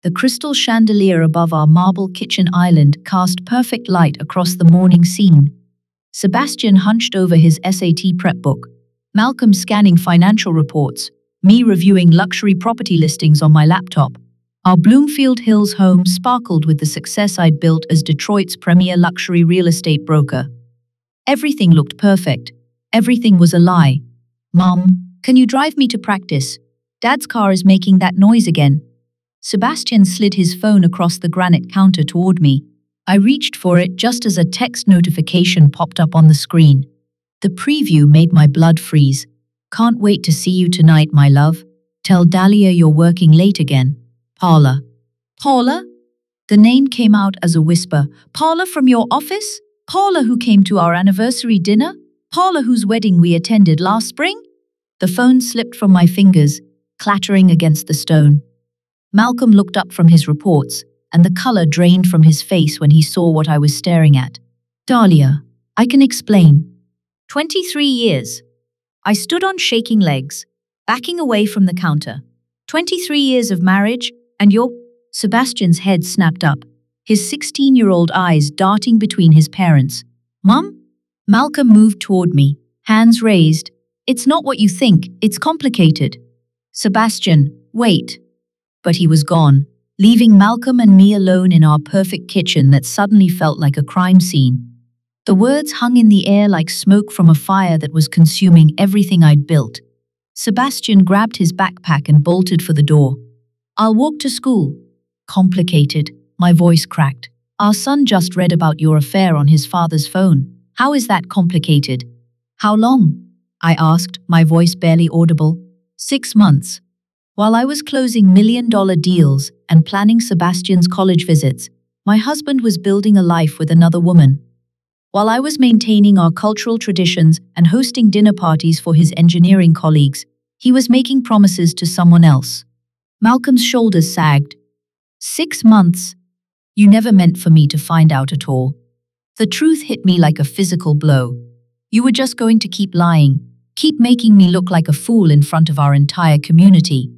The crystal chandelier above our marble kitchen island cast perfect light across the morning scene. Sebastian hunched over his SAT prep book, Malcolm scanning financial reports, me reviewing luxury property listings on my laptop. Our Bloomfield Hills home sparkled with the success I'd built as Detroit's premier luxury real estate broker. Everything looked perfect. Everything was a lie. "Mom, can you drive me to practice? Dad's car is making that noise again." Sebastian slid his phone across the granite counter toward me. I reached for it just as a text notification popped up on the screen. The preview made my blood freeze. "Can't wait to see you tonight, my love. Tell Dalia you're working late again. Paula." "Paula?" The name came out as a whisper. "Paula from your office? Paula who came to our anniversary dinner? Paula whose wedding we attended last spring?" The phone slipped from my fingers, clattering against the stone. Malcolm looked up from his reports, and the color drained from his face when he saw what I was staring at. "Dalia, I can explain. 23 years." I stood on shaking legs, backing away from the counter. 23 years of marriage, and you're... Sebastian's head snapped up, his 16-year-old eyes darting between his parents. "Mom?" Malcolm moved toward me, hands raised. "It's not what you think, it's complicated." "Sebastian, wait." But he was gone, leaving Malcolm and me alone in our perfect kitchen that suddenly felt like a crime scene. The words hung in the air like smoke from a fire that was consuming everything I'd built. Sebastian grabbed his backpack and bolted for the door. "I'll walk to school." "Complicated," my voice cracked. "Our son just read about your affair on his father's phone. How is that complicated?" "How long?" I asked, my voice barely audible. 6 months. While I was closing million-dollar deals and planning Sebastian's college visits, my husband was building a life with another woman. While I was maintaining our cultural traditions and hosting dinner parties for his engineering colleagues, he was making promises to someone else. Malcolm's shoulders sagged. 6 months? You never meant for me to find out at all. The truth hit me like a physical blow. You were just going to keep lying, keep making me look like a fool in front of our entire community.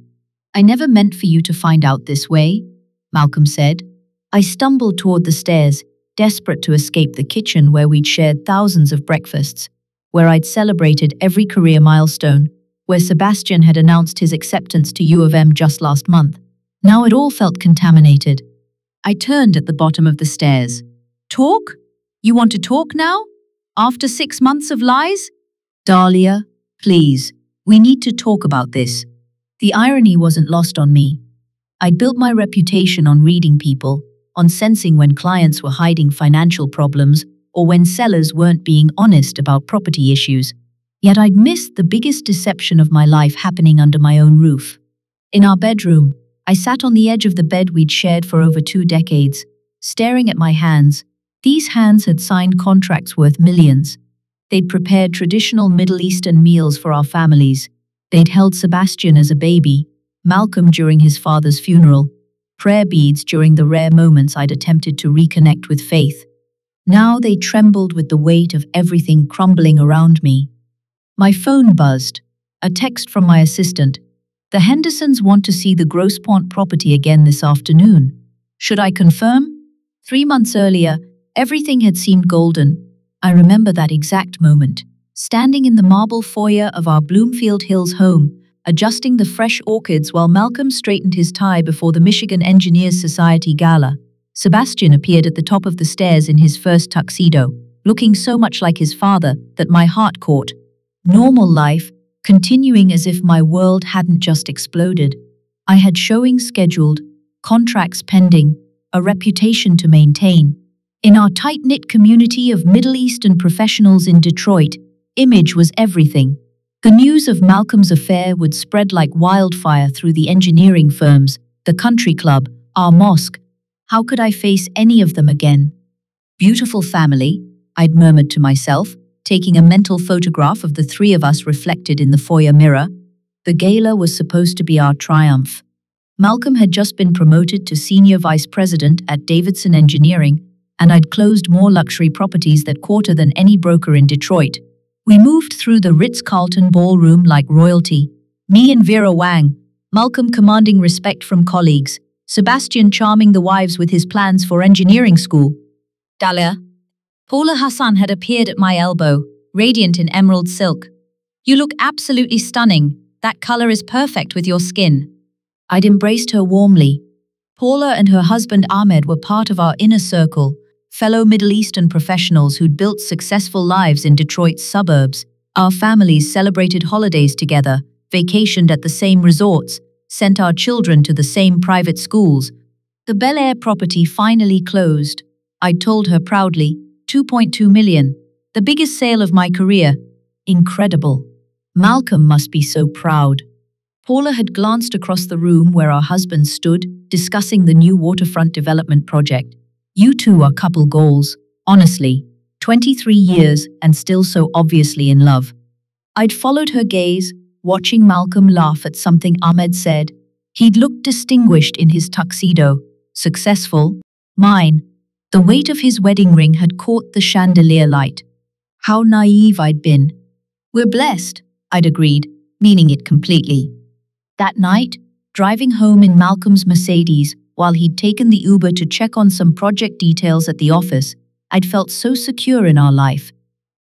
"I never meant for you to find out this way," Malcolm said. I stumbled toward the stairs, desperate to escape the kitchen where we'd shared thousands of breakfasts, where I'd celebrated every career milestone, where Sebastian had announced his acceptance to U of M just last month. Now it all felt contaminated. I turned at the bottom of the stairs. "Talk? You want to talk now? After 6 months of lies?" "Dalia, please, we need to talk about this." The irony wasn't lost on me. I'd built my reputation on reading people, on sensing when clients were hiding financial problems or when sellers weren't being honest about property issues. Yet I'd missed the biggest deception of my life happening under my own roof. In our bedroom, I sat on the edge of the bed we'd shared for over 2 decades, staring at my hands. These hands had signed contracts worth millions. They'd prepared traditional Middle Eastern meals for our families. They'd held Sebastian as a baby, Malcolm during his father's funeral, prayer beads during the rare moments I'd attempted to reconnect with faith. Now they trembled with the weight of everything crumbling around me. My phone buzzed. A text from my assistant. "The Hendersons want to see the Grosse Pointe property again this afternoon. Should I confirm?" 3 months earlier, everything had seemed golden. I remember that exact moment, standing in the marble foyer of our Bloomfield Hills home, adjusting the fresh orchids while Malcolm straightened his tie before the Michigan Engineers Society gala. Sebastian appeared at the top of the stairs in his first tuxedo, looking so much like his father that my heart caught. Normal life, continuing as if my world hadn't just exploded. I had showings scheduled, contracts pending, a reputation to maintain. In our tight-knit community of Middle Eastern professionals in Detroit, image was everything. The news of Malcolm's affair would spread like wildfire through the engineering firms, the country club, our mosque. How could I face any of them again? "Beautiful family," I'd murmured to myself, taking a mental photograph of the 3 of us reflected in the foyer mirror. The gala was supposed to be our triumph. Malcolm had just been promoted to senior vice president at Davidson Engineering, and I'd closed more luxury properties that quarter than any broker in Detroit. We moved through the Ritz-Carlton ballroom like royalty. Me and Vera Wang, Malcolm commanding respect from colleagues, Sebastian charming the wives with his plans for engineering school. Dalia. Paula Hassan had appeared at my elbow, radiant in emerald silk. You look absolutely stunning. That color is perfect with your skin. I'd embraced her warmly. Paula and her husband Ahmed were part of our inner circle, fellow Middle Eastern professionals who'd built successful lives in Detroit's suburbs. Our families celebrated holidays together, vacationed at the same resorts, sent our children to the same private schools. The Bel Air property finally closed. I'd told her proudly, 2.2 million, the biggest sale of my career. Incredible. Malcolm must be so proud. Paula had glanced across the room where our husbands stood, discussing the new waterfront development project. You two are couple goals, honestly. 23 years and still so obviously in love. I'd followed her gaze, watching Malcolm laugh at something Ahmed said. He'd looked distinguished in his tuxedo. Successful. Mine. The weight of his wedding ring had caught the chandelier light. How naive I'd been. We're blessed, I'd agreed, meaning it completely. That night, driving home in Malcolm's Mercedes, while he'd taken the Uber to check on some project details at the office, I'd felt so secure in our life.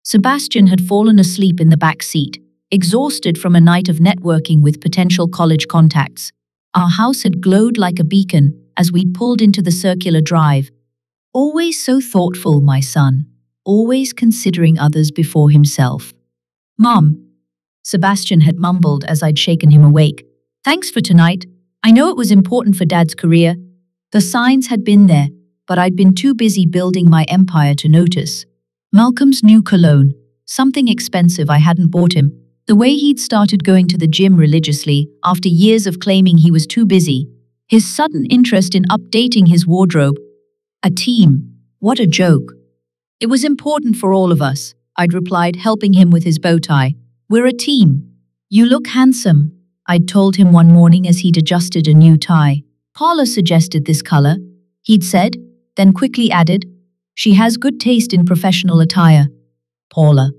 Sebastian had fallen asleep in the back seat, exhausted from a night of networking with potential college contacts. Our house had glowed like a beacon as we'd pulled into the circular drive. Always so thoughtful, my son. Always considering others before himself. Mom, Sebastian had mumbled as I'd shaken him awake. Thanks for tonight. I know it was important for Dad's career. The signs had been there, but I'd been too busy building my empire to notice. Malcolm's new cologne, something expensive I hadn't bought him. The way he'd started going to the gym religiously after years of claiming he was too busy. His sudden interest in updating his wardrobe. A team. What a joke. It was important for all of us, I'd replied, helping him with his bow tie. We're a team. You look handsome, I'd told him one morning as he'd adjusted a new tie. Paula suggested this color, he'd said, then quickly added, she has good taste in professional attire. Paula.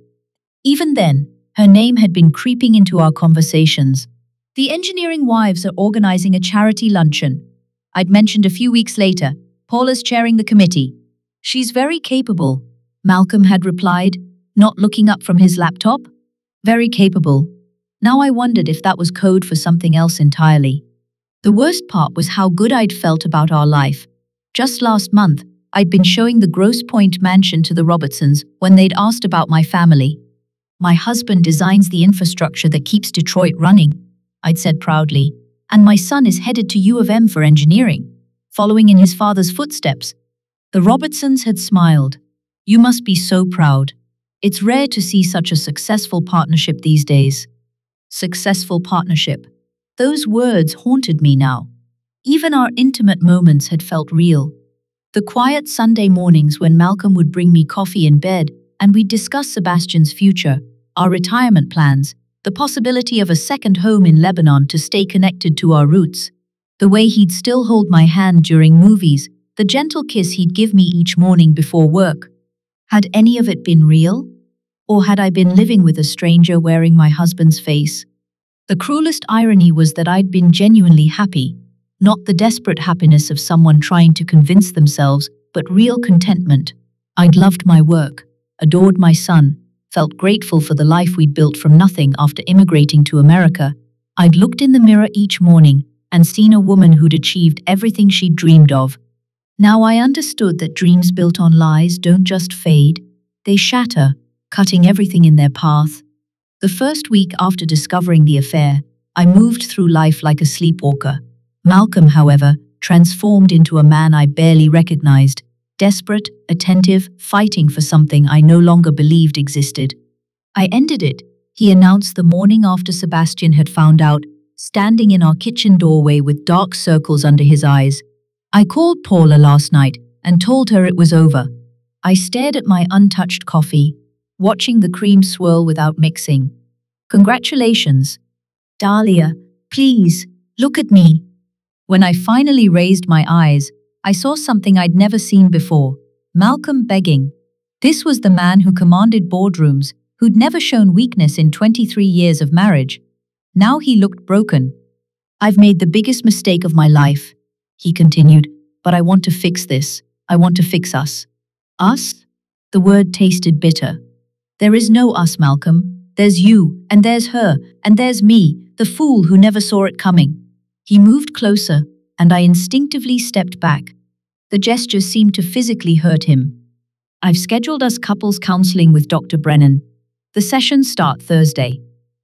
Even then, her name had been creeping into our conversations. The engineering wives are organizing a charity luncheon. I'd mentioned a few weeks later, Paula's chairing the committee. She's very capable, Malcolm had replied, not looking up from his laptop. Very capable. Now I wondered if that was code for something else entirely. The worst part was how good I'd felt about our life. Just last month, I'd been showing the Grosse Pointe mansion to the Robertsons when they'd asked about my family. My husband designs the infrastructure that keeps Detroit running, I'd said proudly, and my son is headed to U of M for engineering, following in his father's footsteps. The Robertsons had smiled. You must be so proud. It's rare to see such a successful partnership these days. Successful partnership. Those words haunted me now. Even our intimate moments had felt real. The quiet Sunday mornings when Malcolm would bring me coffee in bed and we'd discuss Sebastian's future, our retirement plans, the possibility of a second home in Lebanon to stay connected to our roots. The way he'd still hold my hand during movies, the gentle kiss he'd give me each morning before work. Had any of it been real? Or had I been living with a stranger wearing my husband's face? The cruelest irony was that I'd been genuinely happy, not the desperate happiness of someone trying to convince themselves, but real contentment. I'd loved my work, adored my son, felt grateful for the life we'd built from nothing after immigrating to America. I'd looked in the mirror each morning and seen a woman who'd achieved everything she'd dreamed of. Now I understood that dreams built on lies don't just fade, they shatter, cutting everything in their path. The first week after discovering the affair, I moved through life like a sleepwalker. Malcolm, however, transformed into a man I barely recognized, desperate, attentive, fighting for something I no longer believed existed. I ended it, he announced the morning after Sebastian had found out, standing in our kitchen doorway with dark circles under his eyes. I called Paula last night and told her it was over. I stared at my untouched coffee, watching the cream swirl without mixing. Congratulations. Dalia, please, look at me. When I finally raised my eyes, I saw something I'd never seen before. Malcolm begging. This was the man who commanded boardrooms, who'd never shown weakness in 23 years of marriage. Now he looked broken. I've made the biggest mistake of my life, he continued, but I want to fix this. I want to fix us. Us? The word tasted bitter. There is no us, Malcolm. There's you, and there's her, and there's me, the fool who never saw it coming. He moved closer, and I instinctively stepped back. The gesture seemed to physically hurt him. I've scheduled us couples counseling with Dr. Brennan. The sessions start Thursday.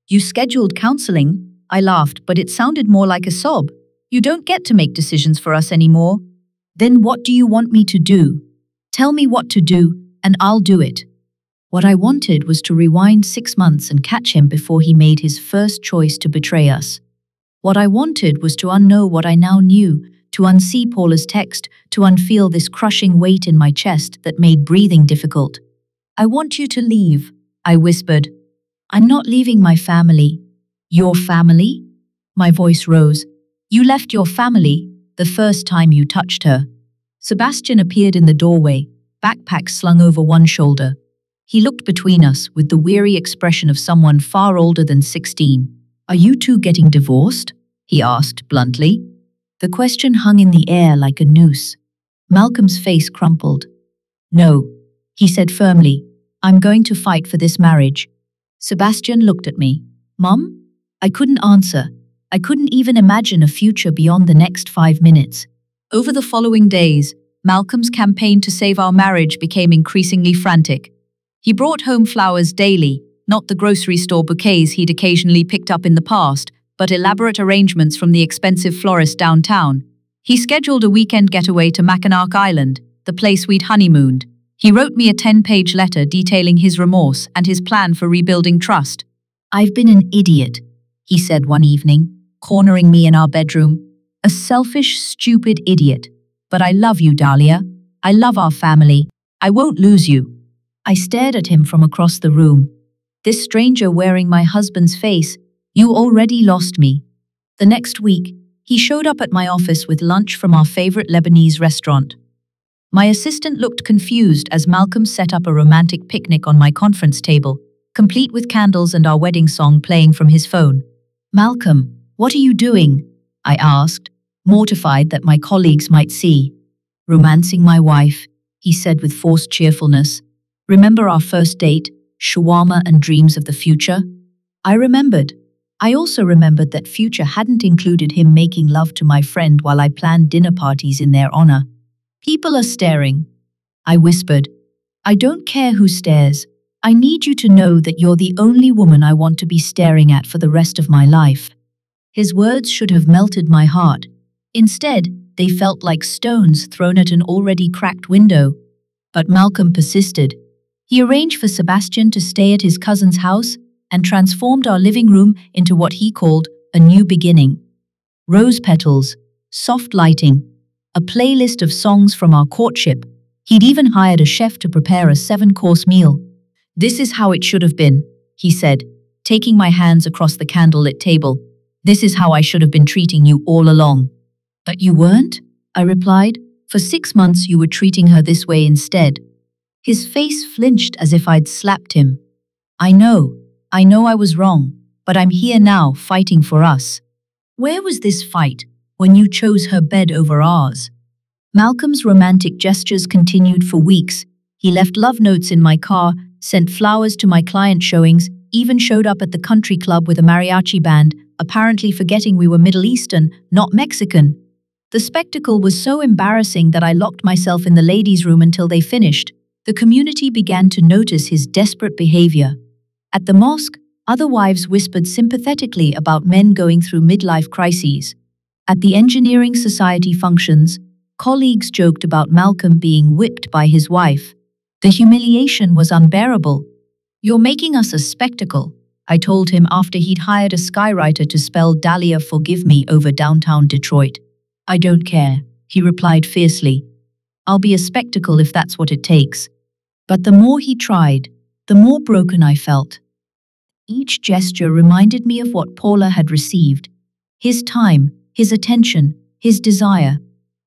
You scheduled counseling? I laughed, but it sounded more like a sob. You don't get to make decisions for us anymore. Then what do you want me to do? Tell me what to do, and I'll do it. What I wanted was to rewind 6 months and catch him before he made his first choice to betray us. What I wanted was to unknow what I now knew, to unsee Paula's text, to unfeel this crushing weight in my chest that made breathing difficult. I want you to leave, I whispered. I'm not leaving my family. Your family? My voice rose. You left your family the first time you touched her. Sebastian appeared in the doorway, backpack slung over one shoulder. He looked between us with the weary expression of someone far older than 16. Are you two getting divorced? He asked bluntly. The question hung in the air like a noose. Malcolm's face crumpled. No, he said firmly. I'm going to fight for this marriage. Sebastian looked at me. Mum? I couldn't answer. I couldn't even imagine a future beyond the next 5 minutes. Over the following days, Malcolm's campaign to save our marriage became increasingly frantic. He brought home flowers daily, not the grocery store bouquets he'd occasionally picked up in the past, but elaborate arrangements from the expensive florist downtown. He scheduled a weekend getaway to Mackinac Island, the place we'd honeymooned. He wrote me a 10-page letter detailing his remorse and his plan for rebuilding trust. I've been an idiot, he said one evening, cornering me in our bedroom. A selfish, stupid idiot. But I love you, Dalia. I love our family. I won't lose you. I stared at him from across the room. This stranger wearing my husband's face, you already lost me. The next week, he showed up at my office with lunch from our favorite Lebanese restaurant. My assistant looked confused as Malcolm set up a romantic picnic on my conference table, complete with candles and our wedding song playing from his phone. Malcolm, what are you doing? I asked, mortified that my colleagues might see. Romancing my wife, he said with forced cheerfulness. Remember our first date, shawarma and dreams of the future? I remembered. I also remembered that future hadn't included him making love to my friend while I planned dinner parties in their honor. People are staring, I whispered. I don't care who stares. I need you to know that you're the only woman I want to be staring at for the rest of my life. His words should have melted my heart. Instead, they felt like stones thrown at an already cracked window. But Malcolm persisted. He arranged for Sebastian to stay at his cousin's house and transformed our living room into what he called a new beginning. Rose petals, soft lighting, a playlist of songs from our courtship. He'd even hired a chef to prepare a 7-course meal. This is how it should have been, he said, taking my hands across the candlelit table. This is how I should have been treating you all along. But you weren't, I replied. For 6 months you were treating her this way instead. His face flinched as if I'd slapped him. I know I was wrong, but I'm here now fighting for us. Where was this fight when you chose her bed over ours? Malcolm's romantic gestures continued for weeks. He left love notes in my car, sent flowers to my client showings, even showed up at the country club with a mariachi band, apparently forgetting we were Middle Eastern, not Mexican. The spectacle was so embarrassing that I locked myself in the ladies' room until they finished. The community began to notice his desperate behavior. At the mosque, other wives whispered sympathetically about men going through midlife crises. At the engineering society functions, colleagues joked about Malcolm being whipped by his wife. The humiliation was unbearable. You're making us a spectacle, I told him after he'd hired a skywriter to spell Dalia forgive me over downtown Detroit. I don't care, he replied fiercely. I'll be a spectacle if that's what it takes. But the more he tried, the more broken I felt. Each gesture reminded me of what Paula had received. His time, his attention, his desire.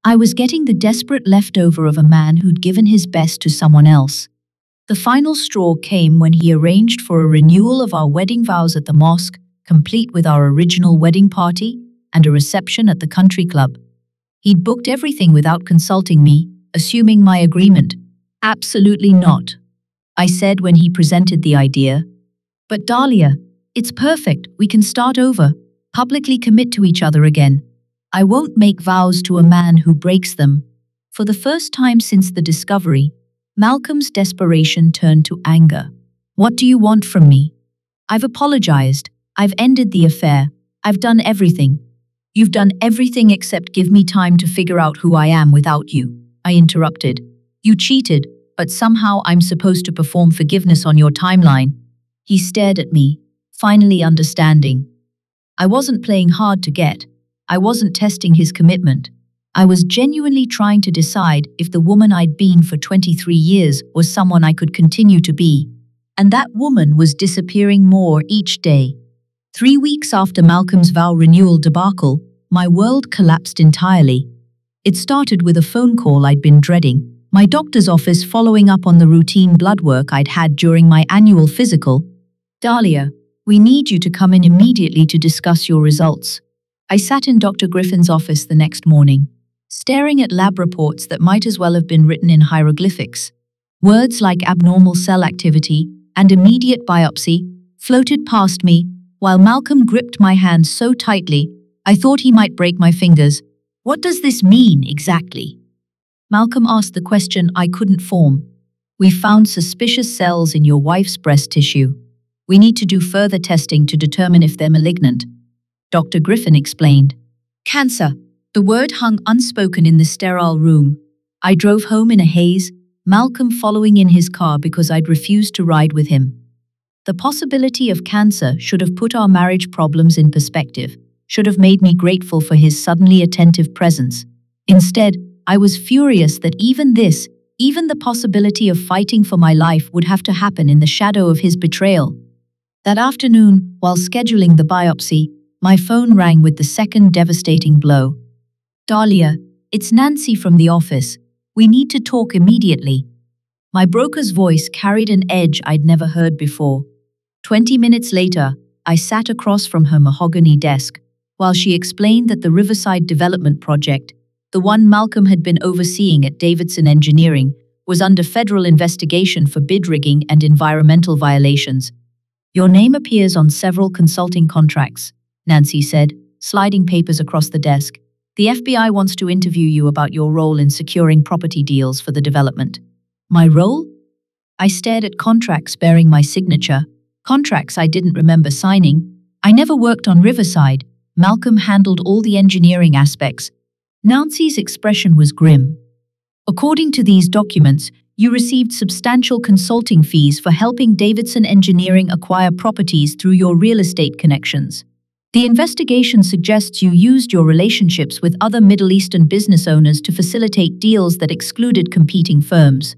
I was getting the desperate leftover of a man who'd given his best to someone else. The final straw came when he arranged for a renewal of our wedding vows at the mosque, complete with our original wedding party and a reception at the country club. He'd booked everything without consulting me, assuming my agreement. Absolutely not, I said when he presented the idea. But Dalia, it's perfect, we can start over, publicly commit to each other again. I won't make vows to a man who breaks them. For the first time since the discovery, Malcolm's desperation turned to anger. What do you want from me? I've apologized. I've ended the affair. I've done everything. You've done everything except give me time to figure out who I am without you, I interrupted. You cheated, but somehow I'm supposed to perform forgiveness on your timeline. He stared at me, finally understanding. I wasn't playing hard to get. I wasn't testing his commitment. I was genuinely trying to decide if the woman I'd been for 23 years was someone I could continue to be. And that woman was disappearing more each day. 3 weeks after Malcolm's vow renewal debacle, my world collapsed entirely. It started with a phone call I'd been dreading, my doctor's office following up on the routine blood work I'd had during my annual physical. Dalia, we need you to come in immediately to discuss your results. I sat in Dr. Griffin's office the next morning, staring at lab reports that might as well have been written in hieroglyphics. Words like abnormal cell activity and immediate biopsy floated past me, while Malcolm gripped my hand so tightly I thought he might break my fingers. What does this mean exactly? Malcolm asked the question I couldn't form. We found suspicious cells in your wife's breast tissue. We need to do further testing to determine if they're malignant. Dr. Griffin explained. Cancer. The word hung unspoken in the sterile room. I drove home in a haze, Malcolm following in his car because I'd refused to ride with him. The possibility of cancer should have put our marriage problems in perspective, should have made me grateful for his suddenly attentive presence. Instead, I was furious that even the possibility of fighting for my life would have to happen in the shadow of his betrayal. That afternoon, while scheduling the biopsy, my phone rang with the second devastating blow. Dalia, it's Nancy from the office. We need to talk immediately. My broker's voice carried an edge I'd never heard before. 20 minutes later, I sat across from her mahogany desk while she explained that the Riverside Development Project, the one Malcolm had been overseeing at Davidson Engineering, was under federal investigation for bid rigging and environmental violations. Your name appears on several consulting contracts, Nancy said, sliding papers across the desk. The FBI wants to interview you about your role in securing property deals for the development. My role? I stared at contracts bearing my signature, contracts I didn't remember signing. I never worked on Riverside. Malcolm handled all the engineering aspects. Nancy's expression was grim. According to these documents, you received substantial consulting fees for helping Davidson Engineering acquire properties through your real estate connections. The investigation suggests you used your relationships with other Middle Eastern business owners to facilitate deals that excluded competing firms.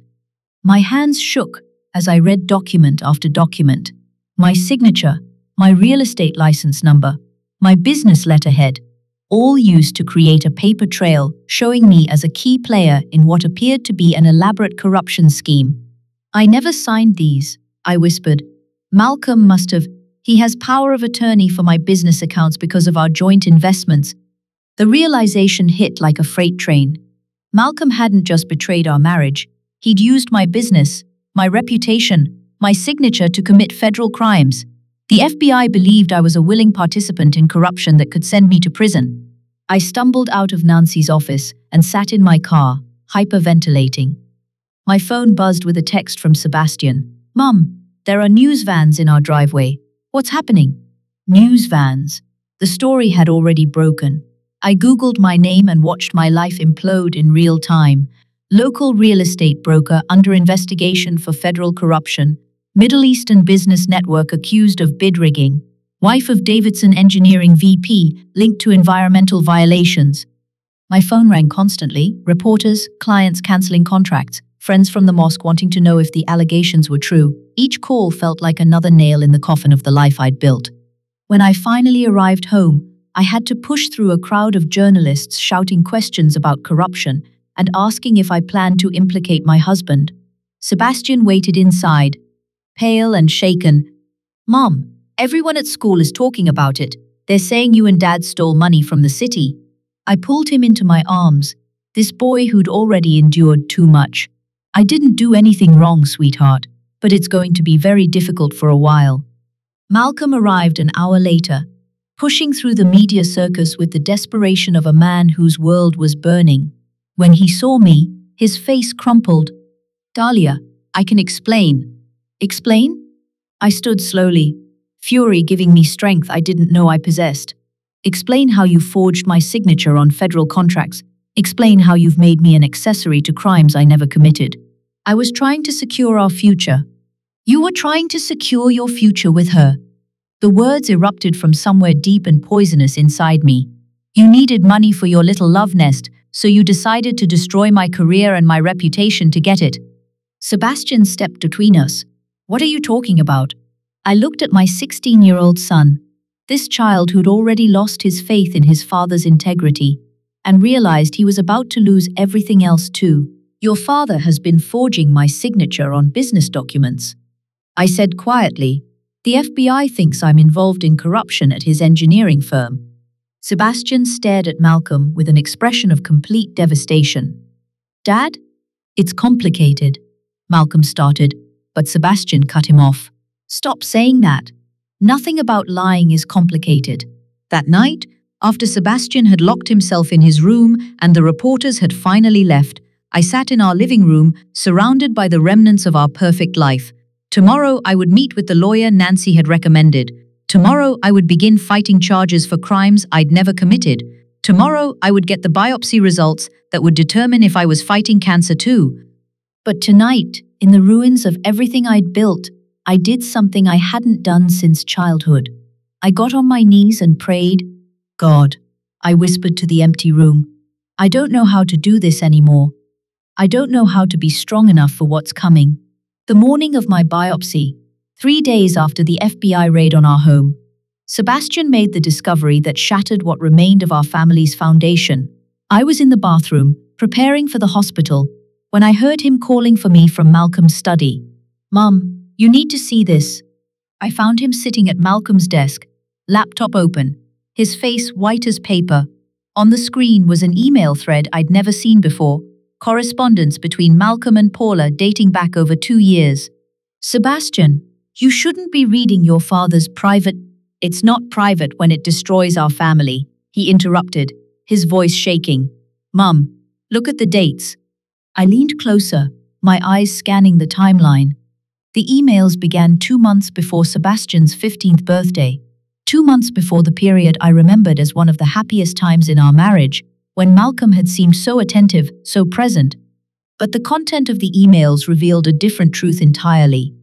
My hands shook as I read document after document. My signature, my real estate license number, my business letterhead, all used to create a paper trail showing me as a key player in what appeared to be an elaborate corruption scheme. I never signed these, I whispered. Malcolm must have. He has power of attorney for my business accounts because of our joint investments. The realization hit like a freight train. Malcolm hadn't just betrayed our marriage. He'd used my business, my reputation, my signature to commit federal crimes. The FBI believed I was a willing participant in corruption that could send me to prison. I stumbled out of Nancy's office and sat in my car, hyperventilating. My phone buzzed with a text from Sebastian. Mum, there are news vans in our driveway. What's happening? News vans. The story had already broken. I Googled my name and watched my life implode in real time. Local real estate broker under investigation for federal corruption. Middle Eastern business network accused of bid rigging. Wife of Davidson Engineering VP linked to environmental violations. My phone rang constantly, reporters, clients cancelling contracts, friends from the mosque wanting to know if the allegations were true. Each call felt like another nail in the coffin of the life I'd built. When I finally arrived home, I had to push through a crowd of journalists shouting questions about corruption and asking if I planned to implicate my husband. Sebastian waited inside, pale and shaken. Mom, everyone at school is talking about it. They're saying you and Dad stole money from the city. I pulled him into my arms, this boy who'd already endured too much. I didn't do anything wrong, sweetheart, but it's going to be very difficult for a while. Malcolm arrived an hour later, pushing through the media circus with the desperation of a man whose world was burning. When he saw me, his face crumpled. Dalia, I can explain. Explain? I stood slowly, fury giving me strength I didn't know I possessed. Explain how you forged my signature on federal contracts. Explain how you've made me an accessory to crimes I never committed. I was trying to secure our future. You were trying to secure your future with her. The words erupted from somewhere deep and poisonous inside me. You needed money for your little love nest, so you decided to destroy my career and my reputation to get it. Sebastian stepped between us. What are you talking about? I looked at my 16-year-old son, this child who'd already lost his faith in his father's integrity, and realized he was about to lose everything else too. Your father has been forging my signature on business documents. I said quietly, the FBI thinks I'm involved in corruption at his engineering firm. Sebastian stared at Malcolm with an expression of complete devastation. Dad? It's complicated, Malcolm started, but Sebastian cut him off. Stop saying that. Nothing about lying is complicated. That night, after Sebastian had locked himself in his room and the reporters had finally left, I sat in our living room, surrounded by the remnants of our perfect life. Tomorrow I would meet with the lawyer Nancy had recommended. Tomorrow I would begin fighting charges for crimes I'd never committed. Tomorrow I would get the biopsy results that would determine if I was fighting cancer too. But tonight, in the ruins of everything I'd built, I did something I hadn't done since childhood. I got on my knees and prayed. God, I whispered to the empty room, I don't know how to do this anymore. I don't know how to be strong enough for what's coming. The morning of my biopsy, 3 days after the FBI raid on our home, Sebastian made the discovery that shattered what remained of our family's foundation. I was in the bathroom, preparing for the hospital, when I heard him calling for me from Malcolm's study. Mum, you need to see this. I found him sitting at Malcolm's desk, laptop open, his face white as paper. On the screen was an email thread I'd never seen before, correspondence between Malcolm and Paula dating back over 2 years. Sebastian, you shouldn't be reading your father's private. It's not private when it destroys our family, he interrupted, his voice shaking. Mum, look at the dates. I leaned closer, my eyes scanning the timeline. The emails began 2 months before Sebastian's 15th birthday, 2 months before the period I remembered as one of the happiest times in our marriage, when Malcolm had seemed so attentive, so present. But the content of the emails revealed a different truth entirely.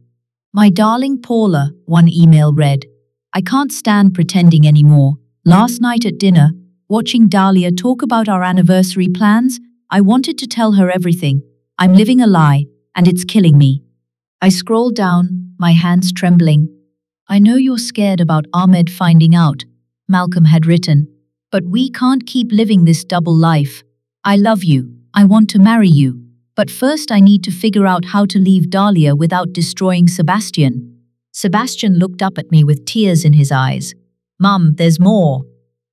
My darling Paula, one email read, I can't stand pretending anymore. Last night at dinner, watching Dalia talk about our anniversary plans, I wanted to tell her everything. I'm living a lie, and it's killing me. I scrolled down, my hands trembling. I know you're scared about Ahmed finding out, Malcolm had written. But we can't keep living this double life. I love you. I want to marry you. But first I need to figure out how to leave Dalia without destroying Sebastian. Sebastian looked up at me with tears in his eyes. Mum, there's more.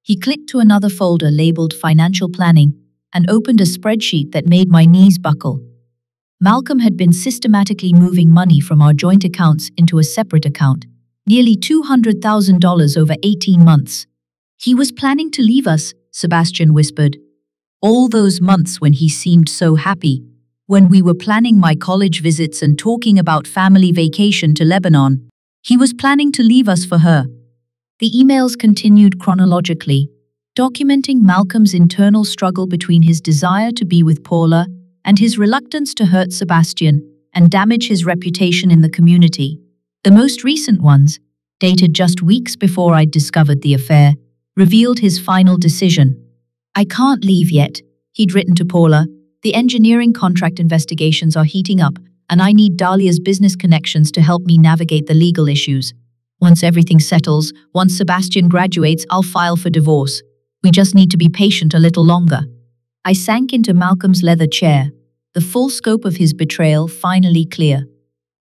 He clicked to another folder labeled Financial Planning and opened a spreadsheet that made my knees buckle. Malcolm had been systematically moving money from our joint accounts into a separate account, nearly $200,000 over 18 months. He was planning to leave us, Sebastian whispered. All those months when he seemed so happy, when we were planning my college visits and talking about family vacation to Lebanon, he was planning to leave us for her. The emails continued chronologically, documenting Malcolm's internal struggle between his desire to be with Paula and his reluctance to hurt Sebastian and damage his reputation in the community. The most recent ones, dated just weeks before I'd discovered the affair, revealed his final decision. I can't leave yet, he'd written to Paula. The engineering contract investigations are heating up, and I need Dalia's business connections to help me navigate the legal issues. Once everything settles, once Sebastian graduates, I'll file for divorce. We just need to be patient a little longer. I sank into Malcolm's leather chair, the full scope of his betrayal finally clear.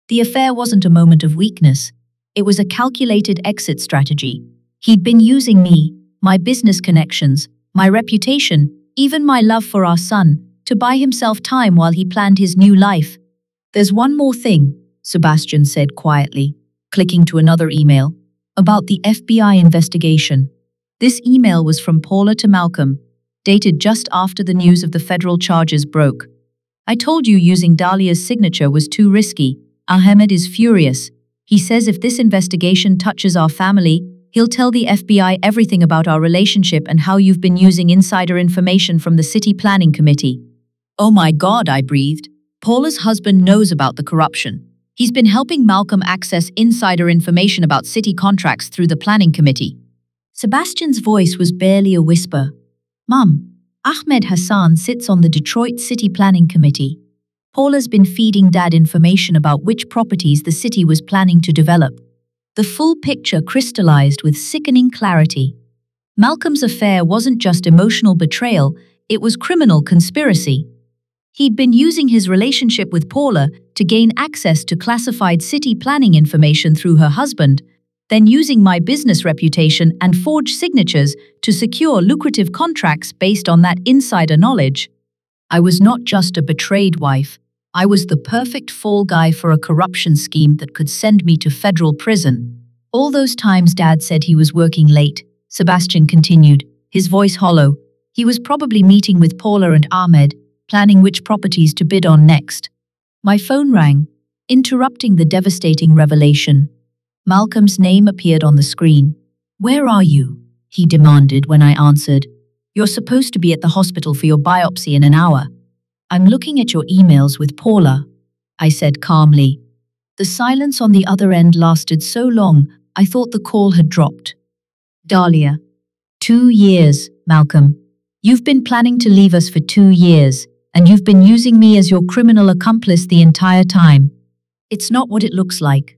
The affair wasn't a moment of weakness. It was a calculated exit strategy. He'd been using me, my business connections, my reputation, even my love for our son, to buy himself time while he planned his new life. There's one more thing, Sebastian said quietly, clicking to another email, about the FBI investigation. This email was from Paula to Malcolm, dated just after the news of the federal charges broke. I told you using Dalia's signature was too risky. Ahmed is furious. He says if this investigation touches our family, he'll tell the FBI everything about our relationship and how you've been using insider information from the city planning committee. Oh my God, I breathed. Paula's husband knows about the corruption. He's been helping Malcolm access insider information about city contracts through the planning committee. Sebastian's voice was barely a whisper. Mum, Ahmed Hassan sits on the Detroit City Planning Committee. Paula's been feeding Dad information about which properties the city was planning to develop. The full picture crystallized with sickening clarity. Malcolm's affair wasn't just emotional betrayal, it was criminal conspiracy. He'd been using his relationship with Paula to gain access to classified city planning information through her husband, then using my business reputation and forged signatures to secure lucrative contracts based on that insider knowledge. I was not just a betrayed wife, I was the perfect fall guy for a corruption scheme that could send me to federal prison. All those times Dad said he was working late, Sebastian continued, his voice hollow. He was probably meeting with Paula and Ahmed, planning which properties to bid on next. My phone rang, interrupting the devastating revelation. Malcolm's name appeared on the screen. Where are you? He demanded when I answered. You're supposed to be at the hospital for your biopsy in an hour. I'm looking at your emails with Paula, I said calmly. The silence on the other end lasted so long, I thought the call had dropped. Dalia. 2 years, Malcolm. You've been planning to leave us for 2 years, and you've been using me as your criminal accomplice the entire time. It's not what it looks like.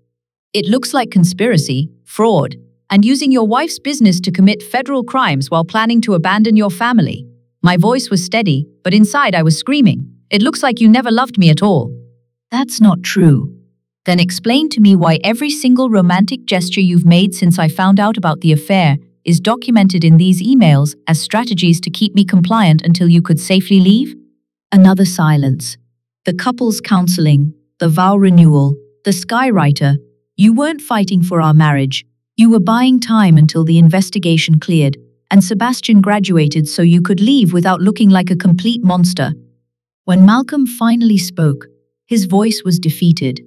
It looks like conspiracy, fraud, and using your wife's business to commit federal crimes while planning to abandon your family. My voice was steady, but inside I was screaming. It looks like you never loved me at all. That's not true. Then explain to me why every single romantic gesture you've made since I found out about the affair is documented in these emails as strategies to keep me compliant until you could safely leave? Another silence. The couple's counseling, the vow renewal, the skywriter. You weren't fighting for our marriage. You were buying time until the investigation cleared, and Sebastian graduated so you could leave without looking like a complete monster. When Malcolm finally spoke, his voice was defeated.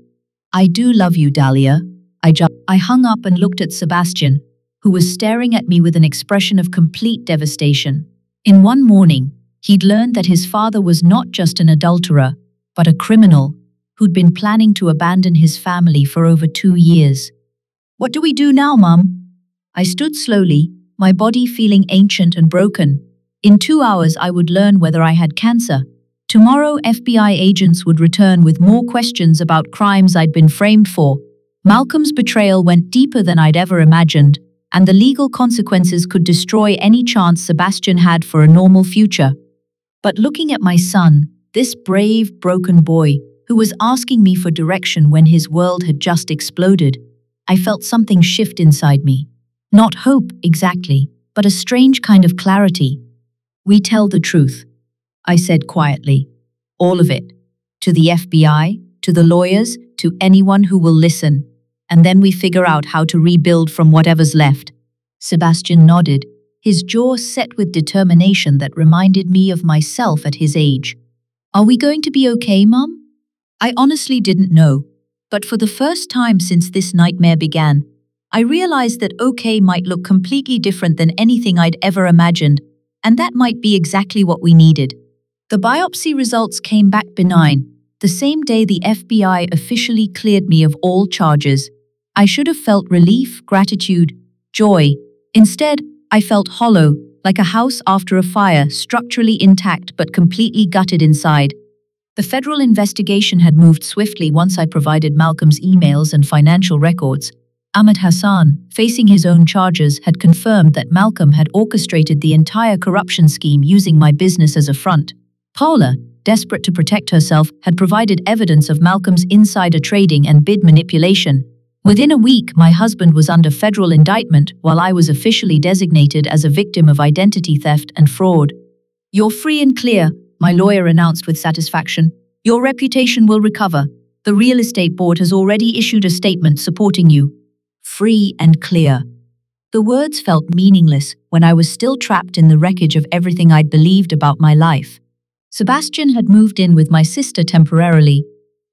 I do love you, Dalia. I hung up and looked at Sebastian, who was staring at me with an expression of complete devastation. In one morning, he'd learned that his father was not just an adulterer, but a criminal who'd been planning to abandon his family for over 2 years. What do we do now, Mum? I stood slowly, my body feeling ancient and broken. In 2 hours, I would learn whether I had cancer. Tomorrow, FBI agents would return with more questions about crimes I'd been framed for. Malcolm's betrayal went deeper than I'd ever imagined, and the legal consequences could destroy any chance Sebastian had for a normal future. But looking at my son, this brave, broken boy, who was asking me for direction when his world had just exploded, I felt something shift inside me. Not hope, exactly, but a strange kind of clarity. We tell the truth, I said quietly. All of it. To the FBI, to the lawyers, to anyone who will listen. And then we figure out how to rebuild from whatever's left. Sebastian nodded, his jaw set with determination that reminded me of myself at his age. Are we going to be okay, Mum? I honestly didn't know, but for the first time since this nightmare began, I realized that okay might look completely different than anything I'd ever imagined, and that might be exactly what we needed. The biopsy results came back benign, the same day the FBI officially cleared me of all charges. I should have felt relief, gratitude, joy. Instead, I felt hollow, like a house after a fire, structurally intact but completely gutted inside. The federal investigation had moved swiftly once I provided Malcolm's emails and financial records. Ahmed Hassan, facing his own charges, had confirmed that Malcolm had orchestrated the entire corruption scheme using my business as a front. Paula, desperate to protect herself, had provided evidence of Malcolm's insider trading and bid manipulation. Within a week, my husband was under federal indictment while I was officially designated as a victim of identity theft and fraud. "You're free and clear," my lawyer announced with satisfaction. "Your reputation will recover. The real estate board has already issued a statement supporting you." Free and clear. The words felt meaningless when I was still trapped in the wreckage of everything I'd believed about my life. Sebastian had moved in with my sister temporarily,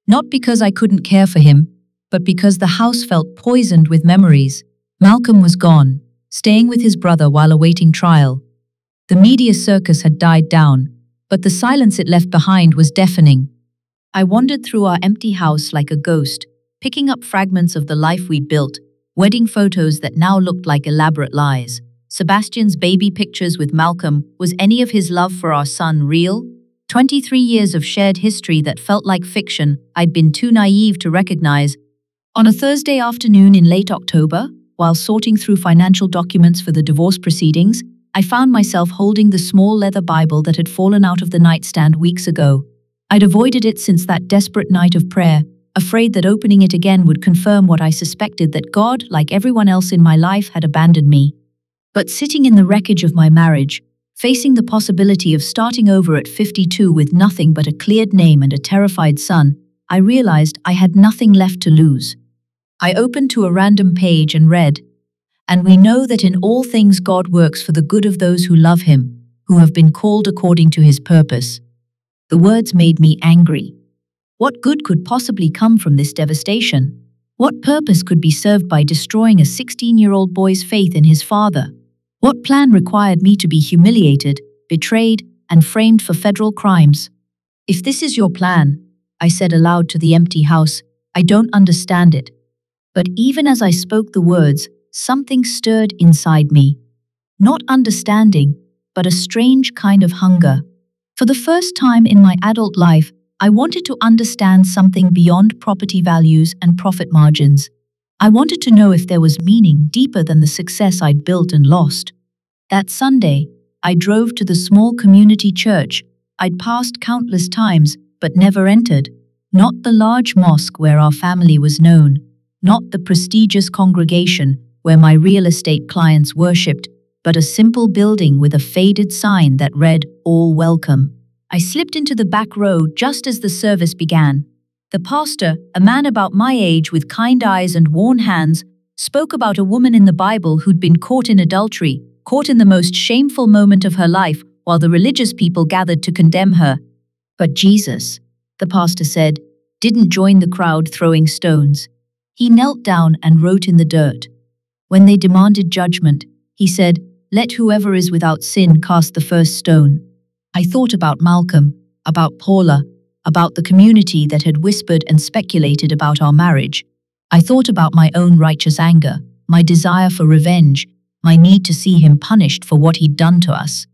not because I couldn't care for him, but because the house felt poisoned with memories. Malcolm was gone, staying with his brother while awaiting trial. The media circus had died down, but the silence it left behind was deafening. I wandered through our empty house like a ghost, picking up fragments of the life we'd built, wedding photos that now looked like elaborate lies. Sebastian's baby pictures with Malcolm. Was any of his love for our son real? 23 years of shared history that felt like fiction I'd been too naive to recognize. On a Thursday afternoon in late October, while sorting through financial documents for the divorce proceedings, I found myself holding the small leather Bible that had fallen out of the nightstand weeks ago. I'd avoided it since that desperate night of prayer, afraid that opening it again would confirm what I suspected, that God, like everyone else in my life, had abandoned me. But sitting in the wreckage of my marriage, facing the possibility of starting over at 52 with nothing but a cleared name and a terrified son, I realized I had nothing left to lose. I opened to a random page and read, "And we know that in all things God works for the good of those who love Him, who have been called according to His purpose." The words made me angry. What good could possibly come from this devastation? What purpose could be served by destroying a 16-year-old boy's faith in his father? What plan required me to be humiliated, betrayed, and framed for federal crimes? "If this is your plan," I said aloud to the empty house, "I don't understand it." But even as I spoke the words, something stirred inside me. Not understanding, but a strange kind of hunger. For the first time in my adult life, I wanted to understand something beyond property values and profit margins. I wanted to know if there was meaning deeper than the success I'd built and lost. That Sunday, I drove to the small community church I'd passed countless times but never entered. Not the large mosque where our family was known, not the prestigious congregation where my real estate clients worshipped, but a simple building with a faded sign that read, "All Welcome." I slipped into the back row just as the service began. The pastor, a man about my age with kind eyes and worn hands, spoke about a woman in the Bible who'd been caught in adultery, caught in the most shameful moment of her life, while the religious people gathered to condemn her. But Jesus, the pastor said, didn't join the crowd throwing stones. He knelt down and wrote in the dirt. When they demanded judgment, he said, "Let whoever is without sin cast the first stone." I thought about Malcolm, about Paula, about the community that had whispered and speculated about our marriage. I thought about my own righteous anger, my desire for revenge, my need to see him punished for what he'd done to us.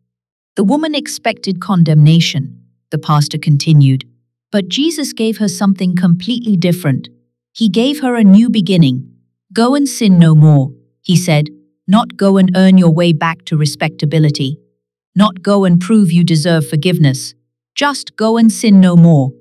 The woman expected condemnation, the pastor continued, but Jesus gave her something completely different. He gave her a new beginning. "Go and sin no more," he said, "not go and earn your way back to respectability. Not go and prove you deserve forgiveness. Just go and sin no more."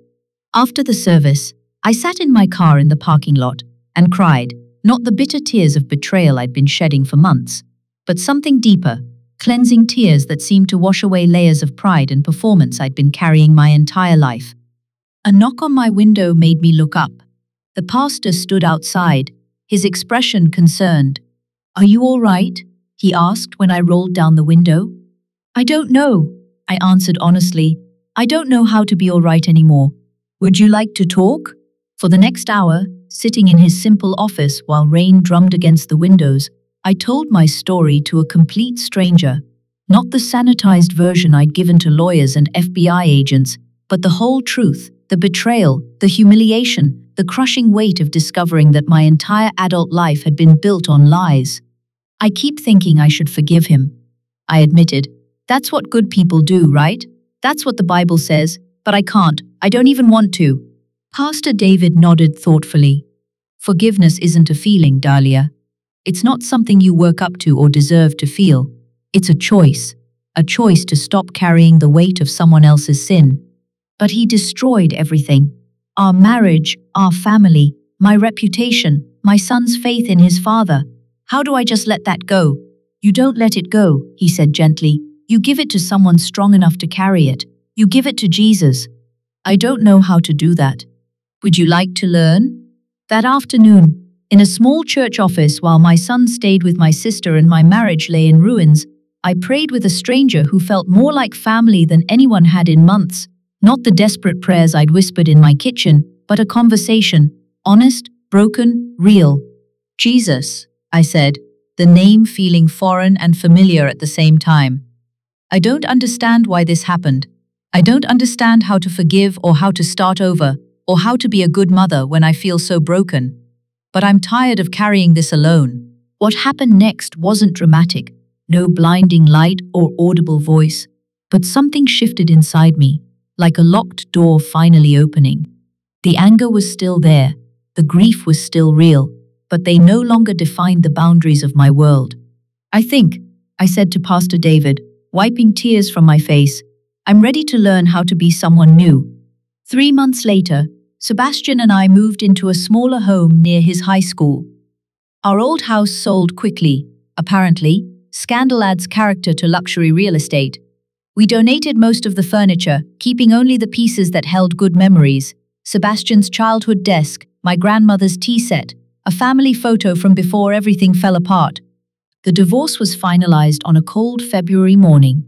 After the service, I sat in my car in the parking lot and cried, not the bitter tears of betrayal I'd been shedding for months, but something deeper, cleansing tears that seemed to wash away layers of pride and performance I'd been carrying my entire life. A knock on my window made me look up. The pastor stood outside, his expression concerned. "Are you all right?" he asked when I rolled down the window. "I don't know," I answered honestly. "I don't know how to be all right anymore. Would you like to talk?" For the next hour, sitting in his simple office while rain drummed against the windows, I told my story to a complete stranger. Not the sanitized version I'd given to lawyers and FBI agents, but the whole truth, the betrayal, the humiliation, the crushing weight of discovering that my entire adult life had been built on lies. "I keep thinking I should forgive him," I admitted. "That's what good people do, right? That's what the Bible says, but I can't. I don't even want to." Pastor David nodded thoughtfully. "Forgiveness isn't a feeling, Dalia. It's not something you work up to or deserve to feel. It's a choice to stop carrying the weight of someone else's sin." But he destroyed everything. Our marriage, our family, my reputation. my son's faith in his father. How do I just let that go? You don't let it go, he said gently. You give it to someone strong enough to carry it. You give it to Jesus. I don't know how to do that. Would you like to learn? That afternoon, in a small church office while my son stayed with my sister and my marriage lay in ruins, I prayed with a stranger who felt more like family than anyone had in months. Not the desperate prayers I'd whispered in my kitchen, but a conversation, honest, broken, real. Jesus, I said, the name feeling foreign and familiar at the same time. I don't understand why this happened. I don't understand how to forgive or how to start over, or how to be a good mother when I feel so broken. But I'm tired of carrying this alone. What happened next wasn't dramatic, no blinding light or audible voice, but something shifted inside me, like a locked door finally opening. The anger was still there, the grief was still real, but they no longer defined the boundaries of my world. I said to Pastor David, wiping tears from my face, I'm ready to learn how to be someone new. 3 months later, Sebastian and I moved into a smaller home near his high school. Our old house sold quickly. Apparently, scandal adds character to luxury real estate. We donated most of the furniture, keeping only the pieces that held good memories. Sebastian's childhood desk, my grandmother's tea set, a family photo from before everything fell apart. The divorce was finalized on a cold February morning.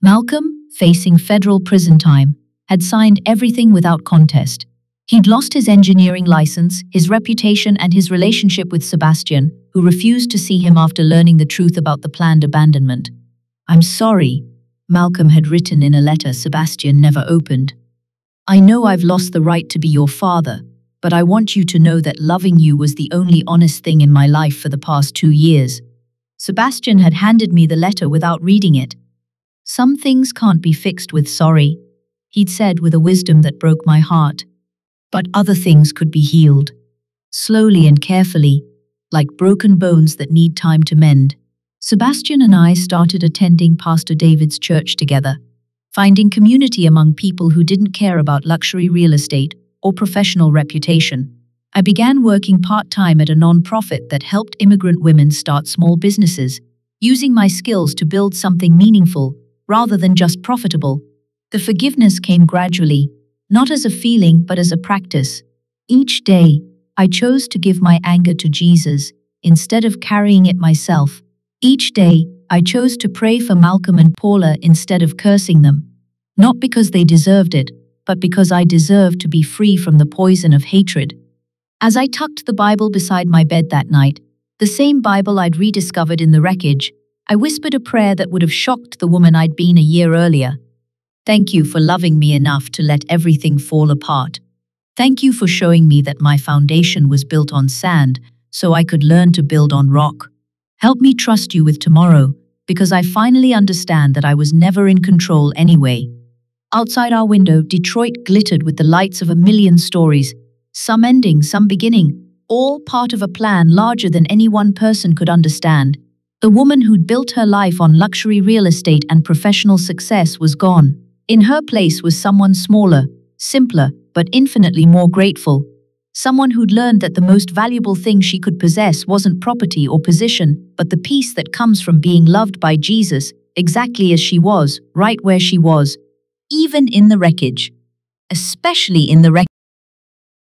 Malcolm, facing federal prison time, had signed everything without contest. He'd lost his engineering license, his reputation, and his relationship with Sebastian, who refused to see him after learning the truth about the planned abandonment. I'm sorry, Malcolm had written in a letter Sebastian never opened. I know I've lost the right to be your father, but I want you to know that loving you was the only honest thing in my life for the past 2 years. Sebastian had handed me the letter without reading it. Some things can't be fixed with sorry, he'd said with a wisdom that broke my heart. But other things could be healed. Slowly and carefully, like broken bones that need time to mend. Sebastian and I started attending Pastor David's church together, finding community among people who didn't care about luxury real estate or professional reputation. I began working part-time at a non-profit that helped immigrant women start small businesses, using my skills to build something meaningful rather than just profitable. The forgiveness came gradually, not as a feeling but as a practice. Each day, I chose to give my anger to Jesus instead of carrying it myself. Each day, I chose to pray for Malcolm and Paula instead of cursing them. Not because they deserved it, but because I deserved to be free from the poison of hatred. As I tucked the Bible beside my bed that night, the same Bible I'd rediscovered in the wreckage, I whispered a prayer that would have shocked the woman I'd been a year earlier. Thank you for loving me enough to let everything fall apart. Thank you for showing me that my foundation was built on sand so I could learn to build on rock. Help me trust you with tomorrow, because I finally understand that I was never in control anyway. Outside our window, Detroit glittered with the lights of a million stories, some ending, some beginning, all part of a plan larger than any one person could understand. The woman who'd built her life on luxury real estate and professional success was gone. In her place was someone smaller, simpler, but infinitely more grateful. Someone who'd learned that the most valuable thing she could possess wasn't property or position, but the peace that comes from being loved by Jesus, exactly as she was, right where she was, even in the wreckage. Especially in the wreckage.